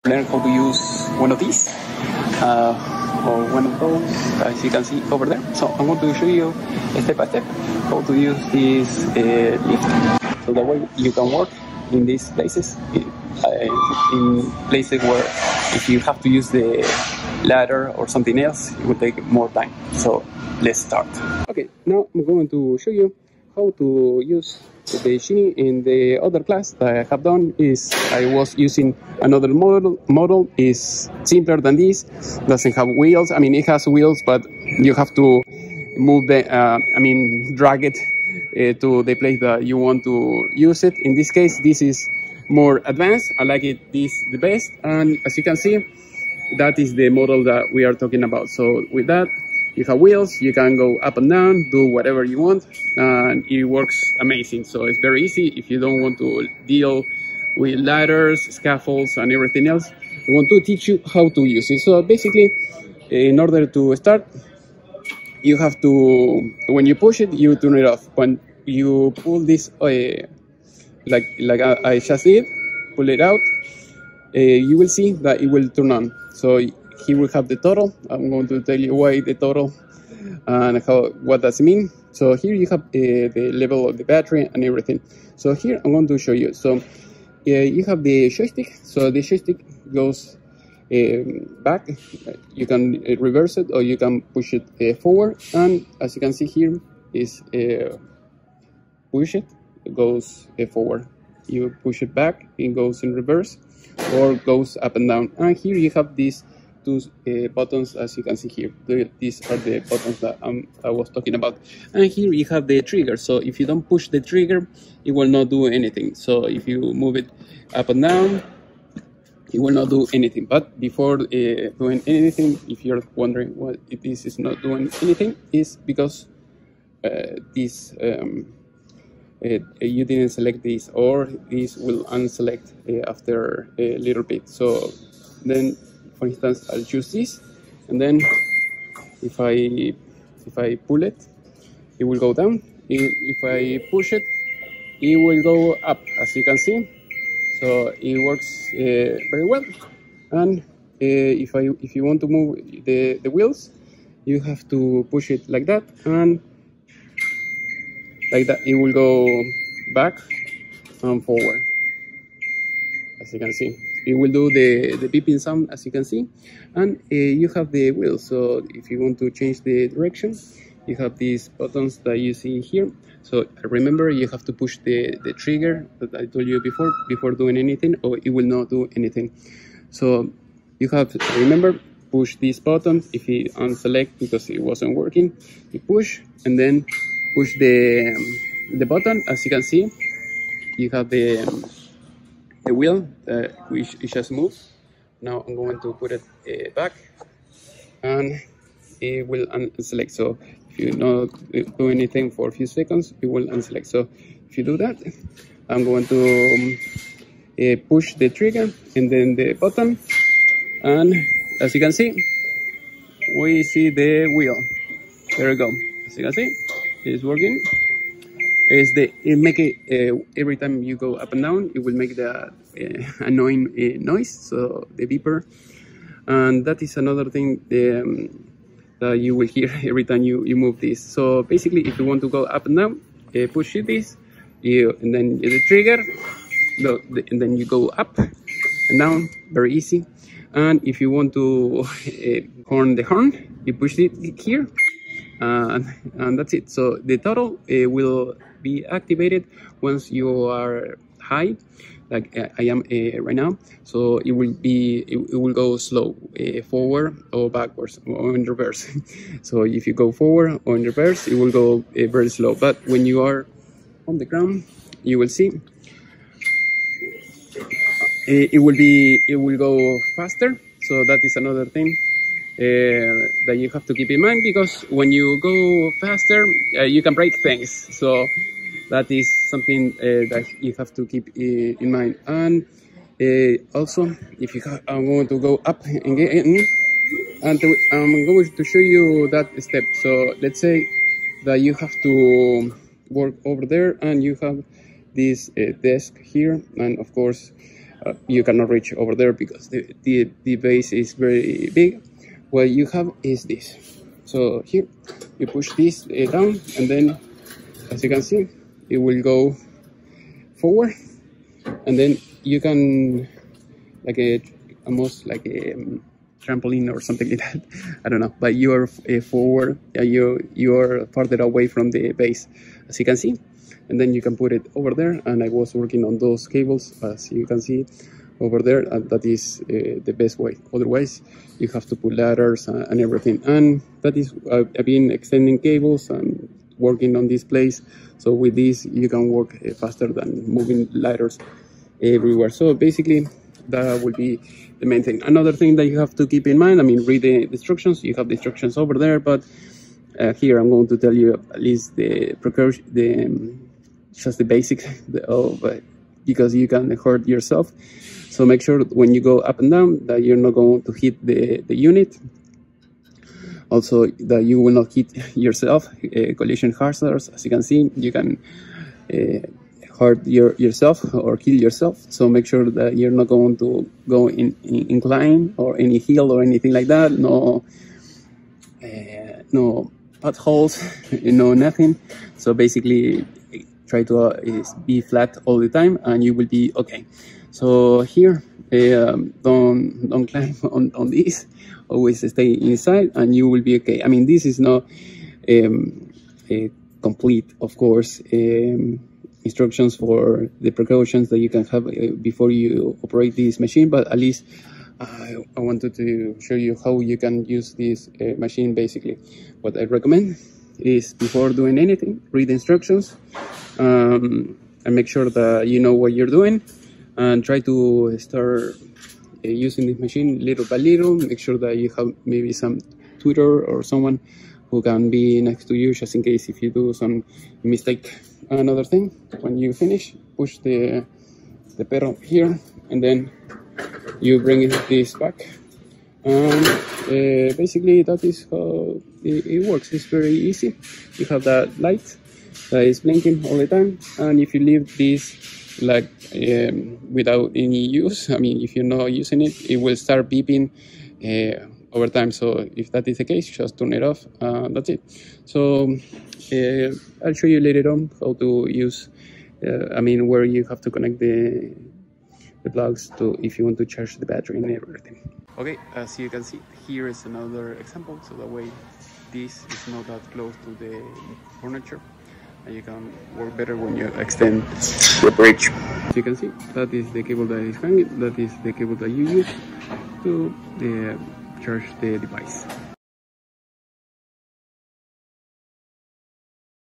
Learn how to use one of these or one of those, as you can see over there. So I'm going to show you step by step how to use this lift, so that way you can work in these places, in places where if you have to use the ladder or something else, it will take more time. So let's start. Okay, now I'm going to show you how to use the genie. In the other class that I have done is I was using another model is simpler than this, doesn't have wheels. I mean, it has wheels, but you have to move the drag it to the place that you want to use it. In this case, this is more advanced. I like it this the best, and as you can see, that is the model that we are talking about. So with that, you have wheels, you can go up and down, do whatever you want, and it works amazing. So it's very easy if you don't want to deal with ladders, scaffolds, and everything else. I want to teach you how to use it. So basically, in order to start, you have to, when you push it, you turn it off. When you pull this, like I just did, pull it out, you will see that it will turn on. So here we have the total. I'm going to tell you why the total and what does it mean. So here you have the level of the battery and everything. So here I'm going to show you. So you have the joystick. So the joystick goes back. You can reverse it or you can push it forward. And as you can see here is push it goes forward. You push it back, it goes in reverse or goes up and down. And here you have these two buttons, as you can see here. These are the buttons that I was talking about. And here you have the trigger. So if you don't push the trigger, it will not do anything. So if you move it up and down, it will not do anything. But before doing anything, if you're wondering why this is not doing anything, is because this you didn't select this, or this will unselect after a little bit. So then, for instance, I'll choose this, and then if I pull it, it will go down. If I push it, it will go up, as you can see. So it works very well. And if you want to move the wheels, you have to push it like that, and like that it will go back and forward, as you can see. It will do the beeping sound, as you can see. And you have the wheels. So if you want to change the direction, you have these buttons that you see here. So remember, you have to push the trigger that I told you before doing anything, or it will not do anything. So you have to remember, push this button. If you unselect because it wasn't working, you push, and then push the button. As you can see, you have the wheel which it just moved. Now I'm going to put it back, and it will unselect. So if you not do anything for a few seconds, it will unselect. So if you do that, I'm going to push the trigger and then the button, and as you can see, we see the wheel. There we go. As you can see, it's working. It make it every time you go up and down, it will make the annoying noise, so the beeper. And that is another thing that you will hear every time you move this. So basically, if you want to go up and down, push this, and then the trigger, and then you go up and down, very easy. And if you want to horn the horn, you push it here. And that's it. So the throttle will be activated once you are high, like I am right now. So it will go slow, forward or backwards or in reverse. So if you go forward or in reverse, it will go very slow. But when you are on the ground, you will see it will go faster. So that is another thing that you have to keep in mind, because when you go faster, you can break things. So that is something that you have to keep in mind. And also, if you are going to go up again, and I'm going to show you that step. So let's say that you have to work over there, and you have this desk here, and of course you cannot reach over there because the base is very big. What you have is this. So here you push this down, and then as you can see, it will go forward, and then you can almost like a trampoline or something like that. I don't know, but you are forward. You are farther away from the base, as you can see, and then you can put it over there. And I was working on those cables, as you can see over there, and that is the best way. Otherwise, you have to put ladders and everything. And that is I've been extending cables and working on this place. So with this, you can work faster than moving ladders everywhere. So basically, that will be the main thing. Another thing that you have to keep in mind, I mean, read the instructions. You have the instructions over there, but here I'm going to tell you at least the precaution, just the basics of because you can hurt yourself. So make sure when you go up and down that you're not going to hit the unit. Also, that you will not hit yourself. Collision hazards, as you can see, you can hurt yourself or kill yourself. So make sure that you're not going to go in incline or any hill or anything like that. No potholes, nothing. So basically, try to be flat all the time, and you will be okay. So here, don't climb on this. Always stay inside, and you will be okay. I mean, this is not a complete, of course, instructions for the precautions that you can have before you operate this machine, but at least I wanted to show you how you can use this machine. Basically, what I recommend is before doing anything, read the instructions and make sure that you know what you're doing, and try to start using this machine little by little. Make sure that you have maybe some tutor or someone who can be next to you, just in case if you do some mistake. Another thing, when you finish, push the pedal here, and then you bring this back, and basically that is how it works. It's very easy. You have that light that is blinking all the time, and if you leave this like without any use, I mean, if you're not using it, it will start beeping over time. So if that is the case, just turn it off. That's it. So I'll show you later on how to use where you have to connect the plugs to if you want to charge the battery and everything. Okay, as you can see, here is another example. So that way this is not that close to the furniture, and you can work better when you extend the bridge. As you can see, that is the cable that is hanging. That is the cable that you use to charge the device.